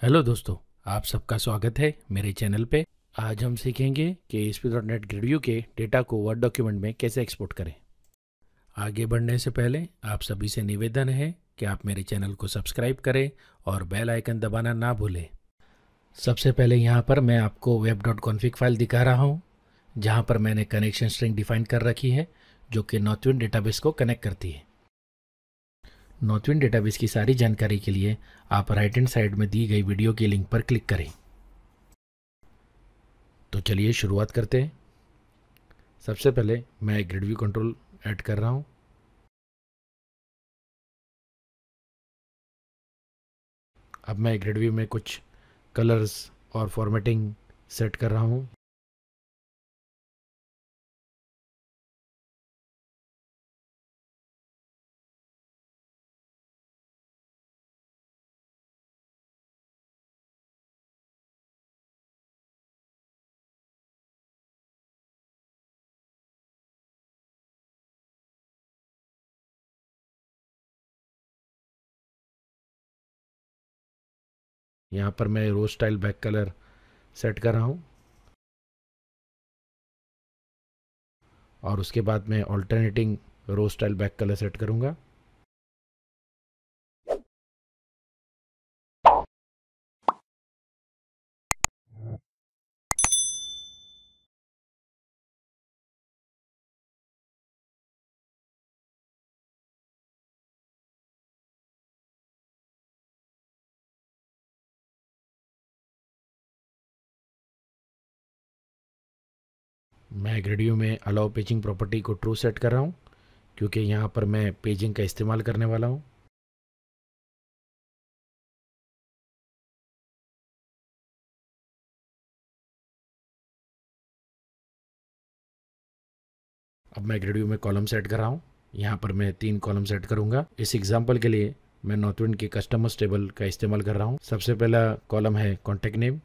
Hello दोस्तों, आप सबका स्वागत है मेरे चैनल पे। आज हम सीखेंगे कि ASP.NET Grid View के डेटा को वर्ड डॉक्यूमेंट में कैसे एक्सपोर्ट करें। आगे बढ़ने से पहले आप सभी से निवेदन है कि आप मेरे चैनल को सब्सक्राइब करें और बेल आइकन दबाना ना भूलें। सबसे पहले यहाँ पर मैं आपको web.config फाइल दिखा रहा हूँ, जहाँ पर मैंने कनेक्शन स्ट्रिंग डिफाइन कर रखी है जो कि नॉर्थविंड डेटाबेस को कनेक्ट करती है। नॉर्थविंड डेटाबेस की सारी जानकारी के लिए आप राइट हैंड साइड में दी गई वीडियो की लिंक पर क्लिक करें। तो चलिए शुरुआत करते हैं। सबसे पहले मैं ग्रिड व्यू कंट्रोल ऐड कर रहा हूँ। अब मैं ग्रिड व्यू में कुछ कलर्स और फॉर्मेटिंग सेट कर रहा हूँ। यहाँ पर मैं रो स्टाइल बैक कलर सेट कर रहा हूँ और उसके बाद मैं ऑल्टरनेटिंग रो स्टाइल बैक कलर सेट करूँगा। मैं ग्रिड व्यू में अलाउ पेजिंग प्रॉपर्टी को ट्रू सेट कर रहा हूँ क्योंकि यहाँ पर मैं पेजिंग का इस्तेमाल करने वाला हूँ। अब मैं ग्रिड व्यू में कॉलम सेट कर रहा हूँ। यहाँ पर मैं 3 कॉलम सेट करूँगा। इस एग्जाम्पल के लिए मैं नॉर्थविंड के कस्टमर्स टेबल का इस्तेमाल कर रहा हूँ। सबसे पहला कॉलम है कॉन्टैक्ट नेम।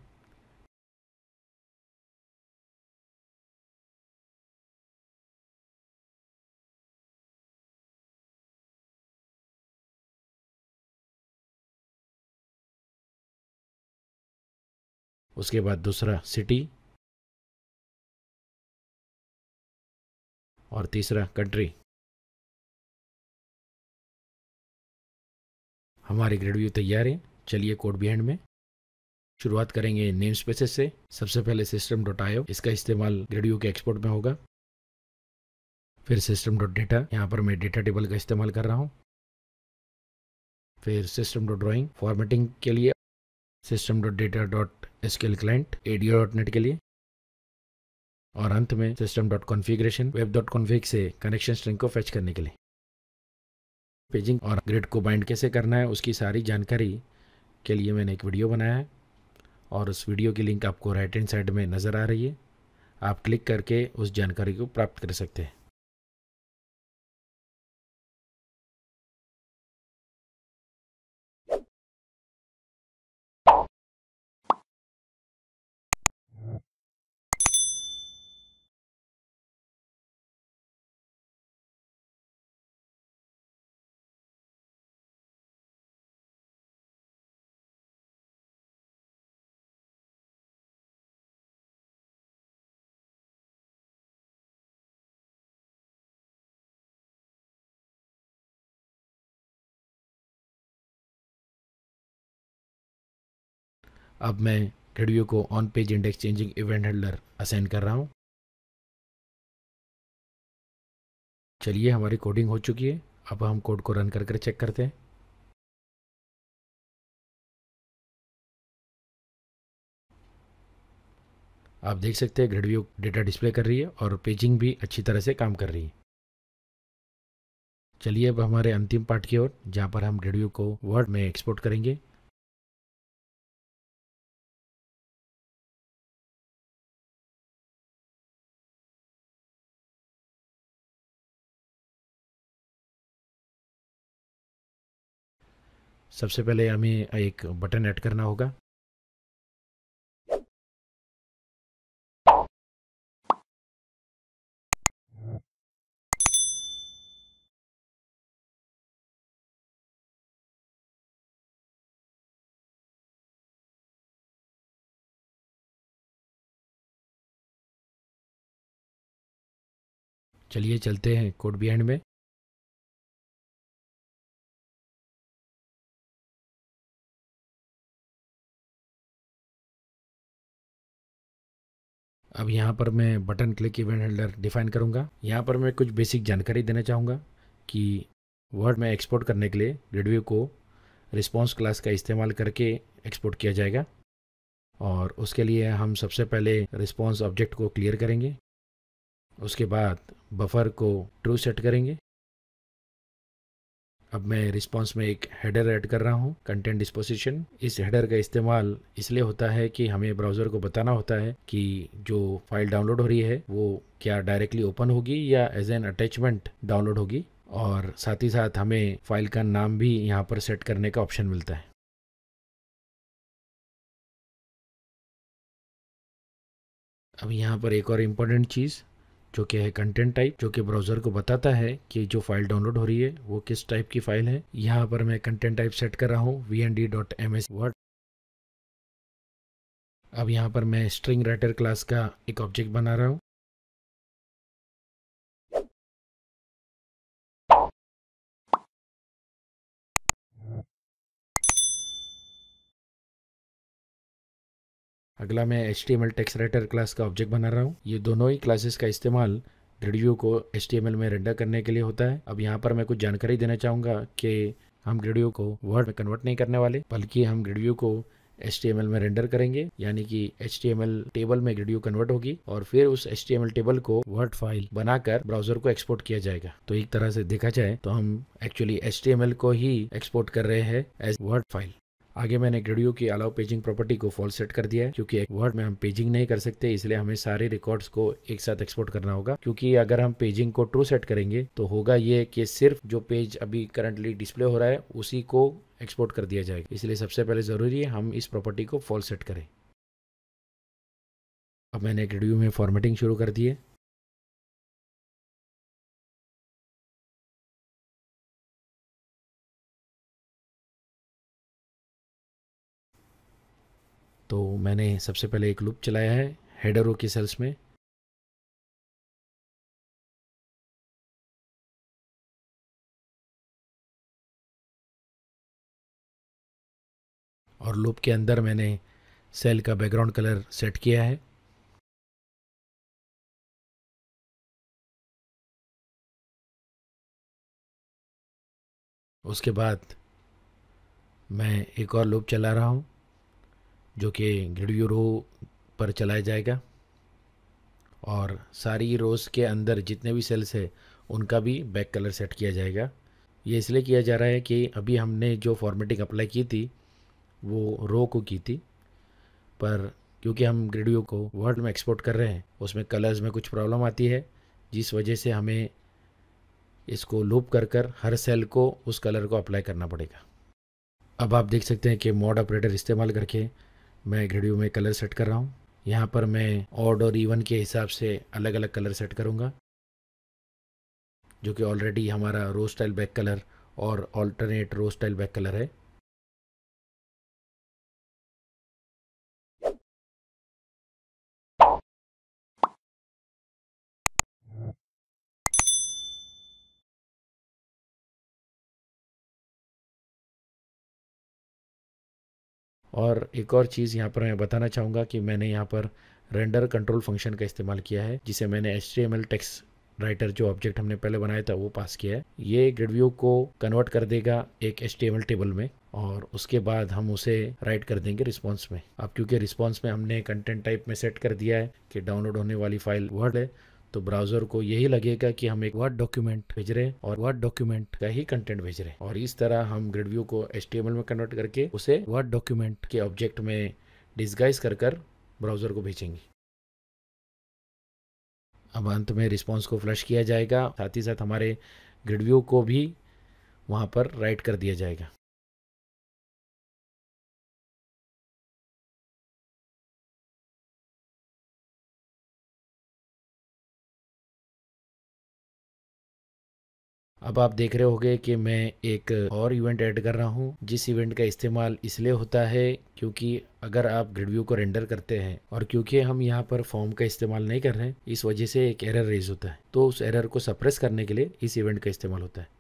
उसके बाद दूसरा सिटी और तीसरा कंट्री। हमारी ग्रिड व्यू तैयार है। चलिए कोड बिहाइंड में शुरुआत करेंगे नेम स्पेसेस से। सबसे पहले सिस्टम डॉट आयो, इसका इस्तेमाल ग्रिड व्यू के एक्सपोर्ट में होगा। फिर सिस्टम डॉट डेटा, यहाँ पर मैं डेटा टेबल का इस्तेमाल कर रहा हूँ। फिर सिस्टम डॉट ड्राइंग फॉर्मेटिंग के लिए, system dot data dot SQL client ADO.NET के लिए, और अंत में system dot configuration web dot config से कनेक्शन स्ट्रिंग को फेच करने के लिए। पेजिंग और ग्रिड को बाइंड कैसे करना है उसकी सारी जानकारी के लिए मैंने एक वीडियो बनाया है और उस वीडियो की लिंक आपको राइट हैंड साइड में नज़र आ रही है। आप क्लिक करके उस जानकारी को प्राप्त कर सकते हैं। अब मैं ग्रिड व्यू को on page index changing event handler assign कर रहा हूँ। चलिए हमारी कोडिंग हो चुकी है। अब हम कोड को रन कर चेक करते हैं। आप देख सकते हैं ग्रिड व्यू डेटा डिस्प्ले कर रही है और पेजिंग भी अच्छी तरह से काम कर रही है। चलिए अब हमारे अंतिम पार्ट की ओर, जहाँ पर हम ग्रिड व्यू को वर्ड में एक्सपोर्ट करेंगे। सबसे पहले हमें एक बटन ऐड करना होगा। चलिए चलते हैं कोड बिहाइंड में। अब यहाँ पर मैं button click event handler define करूँगा। यहाँ पर मैं कुछ बेसिक जानकारी देना चाहूँगा कि वर्ड में एक्सपोर्ट करने के लिए ग्रिडव्यू को रिस्पॉन्स क्लास का इस्तेमाल करके एक्सपोर्ट किया जाएगा। और उसके लिए हम सबसे पहले रिस्पॉन्स ऑब्जेक्ट को क्लियर करेंगे। उसके बाद बफर को ट्रू सेट करेंगे। अब मैं रिस्पॉन्स में एक हेडर ऐड कर रहा हूँ, कंटेंट डिस्पोजिशन। इस हेडर का इस्तेमाल इसलिए होता है कि हमें ब्राउज़र को बताना होता है कि जो फाइल डाउनलोड हो रही है वो क्या डायरेक्टली ओपन होगी या एज एन अटैचमेंट डाउनलोड होगी। और साथ ही साथ हमें फाइल का नाम भी यहाँ पर सेट करने का ऑप्शन मिलता है। अब यहाँ पर एक और इम्पोर्टेंट चीज़ जो कि है कंटेंट टाइप, जो कि ब्राउज़र को बताता है कि जो फाइल डाउनलोड हो रही है वो किस टाइप की फाइल है। यहाँ पर मैं कंटेंट टाइप सेट कर रहा हूँ vnd.ms वर्ड। अब यहाँ पर मैं स्ट्रिंग राइटर क्लास का एक ऑब्जेक्ट बना रहा हूँ। अगला मैं HTML टेक्स्ट राइटर क्लास का ऑब्जेक्ट बना रहा हूँ। ये दोनों ही क्लासेस का इस्तेमाल ग्रिडव्यू को HTML में रेंडर करने के लिए होता है। अब यहाँ पर मैं कुछ जानकारी देना चाहूँगा कि हम ग्रिडव्यू को वर्ड में कन्वर्ट नहीं करने वाले, बल्कि हम ग्रिडव्यू को HTML में रेंडर करेंगे। यानी कि HTML टेबल में ग्रिडव्यू कन्वर्ट होगी और फिर उस HTML टेबल को वर्ड फाइल बनाकर ब्राउज़र को एक्सपोर्ट किया जाएगा। तो एक तरह से देखा जाए तो हम एक्चुअली HTML को ही एक्सपोर्ट कर रहे हैं एज वर्ड फाइल। आगे मैंने ग्रिडव्यू की अलाउ पेजिंग प्रॉपर्टी को फॉल्स सेट कर दिया है, क्योंकि एक वर्ड में हम पेजिंग नहीं कर सकते, इसलिए हमें सारे रिकॉर्ड्स को एक साथ एक्सपोर्ट करना होगा। क्योंकि अगर हम पेजिंग को ट्रू सेट करेंगे तो होगा ये कि सिर्फ जो पेज अभी करंटली डिस्प्ले हो रहा है उसी को एक्सपोर्ट कर दिया जाएगा। इसलिए सबसे पहले ज़रूरी है हम इस प्रॉपर्टी को फॉल्स सेट करें। अब मैंने ग्रिडव्यू में फॉर्मेटिंग शुरू कर दी है। तो मैंने सबसे पहले एक लूप चलाया है हेडर रो की सेल्स में। और लूप के अंदर मैंने सेल का बैकग्राउंड कलर सेट किया है। उसके बाद मैं एक और लूप चला रहा हूँ जो कि ग्रिडव्यू रो पर चलाया जाएगा। और सारी रोज़ के अंदर जितने भी सेल्स है उनका भी बैक कलर सेट किया जाएगा। ये इसलिए किया जा रहा है कि अभी हमने जो फॉर्मेटिंग अप्लाई की थी वो रो को की थी, पर क्योंकि हम ग्रिडव्यू को वर्ड में एक्सपोर्ट कर रहे हैं उसमें कलर्स में कुछ प्रॉब्लम आती है, जिस वजह से हमें इसको लूप कर हर सेल को उस कलर को अप्लाई करना पड़ेगा। अब आप देख सकते हैं कि मॉड ऑपरेटर इस्तेमाल करके मैं ग्रिडव्यू में कलर सेट कर रहा हूँ। यहाँ पर मैं ऑड और इवन के हिसाब से अलग अलग कलर सेट करूँगा, जो कि ऑलरेडी हमारा रो स्टाइल बैक कलर और ऑल्टरनेट रो स्टाइल बैक कलर है। और एक और चीज़ यहाँ पर मैं बताना चाहूँगा कि मैंने यहाँ पर रेंडर कंट्रोल फंक्शन का इस्तेमाल किया है, जिसे मैंने HTML टेक्स्ट राइटर जो ऑब्जेक्ट हमने पहले बनाया था वो पास किया है। ये ग्रिडव्यू को कन्वर्ट कर देगा एक HTML टेबल में और उसके बाद हम उसे राइट कर देंगे रिस्पॉन्स में। अब क्योंकि रिस्पॉन्स में हमने कंटेंट टाइप में सेट कर दिया है कि डाउनलोड होने वाली फाइल वर्ड है, तो ब्राउज़र को यही लगेगा कि हम एक वर्ड डॉक्यूमेंट भेज रहे हैं और वर्ड डॉक्यूमेंट का ही कंटेंट भेज रहे हैं। और इस तरह हम ग्रिडव्यू को HTML में कन्वर्ट करके उसे वर्ड डॉक्यूमेंट के ऑब्जेक्ट में डिस्गाइज कर ब्राउज़र को भेजेंगे। अब अंत में रिस्पॉन्स को फ्लश किया जाएगा, साथ ही साथ हमारे ग्रिडव्यू को भी वहाँ पर राइट कर दिया जाएगा। अब आप देख रहे होंगे कि मैं एक और इवेंट ऐड कर रहा हूं, जिस इवेंट का इस्तेमाल इसलिए होता है क्योंकि अगर आप ग्रिड व्यू को रेंडर करते हैं और क्योंकि हम यहां पर फॉर्म का इस्तेमाल नहीं कर रहे हैं, इस वजह से एक एरर रेज होता है। तो उस एरर को सप्रेस करने के लिए इस इवेंट का इस्तेमाल होता है।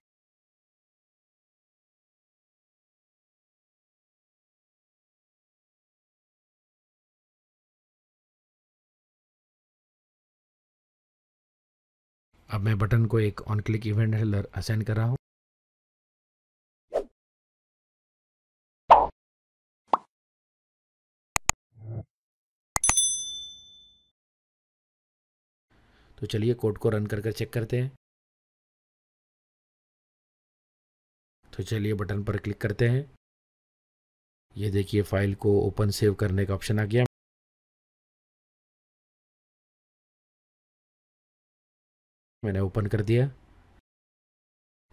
अब मैं बटन को एक on click event handler assign कर रहा हूं। तो चलिए कोड को रन कर चेक करते हैं। तो चलिए बटन पर क्लिक करते हैं। ये देखिए फाइल को ओपन सेव करने का ऑप्शन आ गया। मैंने ओपन कर दिया।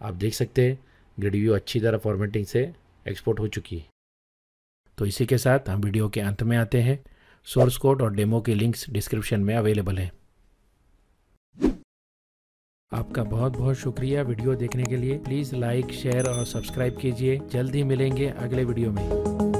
आप देख सकते हैं ग्रिड व्यू अच्छी तरह फॉर्मेटिंग से एक्सपोर्ट हो चुकी है। तो इसी के साथ हम वीडियो के अंत में आते हैं। सोर्स कोड और डेमो के लिंक्स डिस्क्रिप्शन में अवेलेबल हैं। आपका बहुत बहुत शुक्रिया वीडियो देखने के लिए। प्लीज़ लाइक, शेयर और सब्सक्राइब कीजिए। जल्द ही मिलेंगे अगले वीडियो में।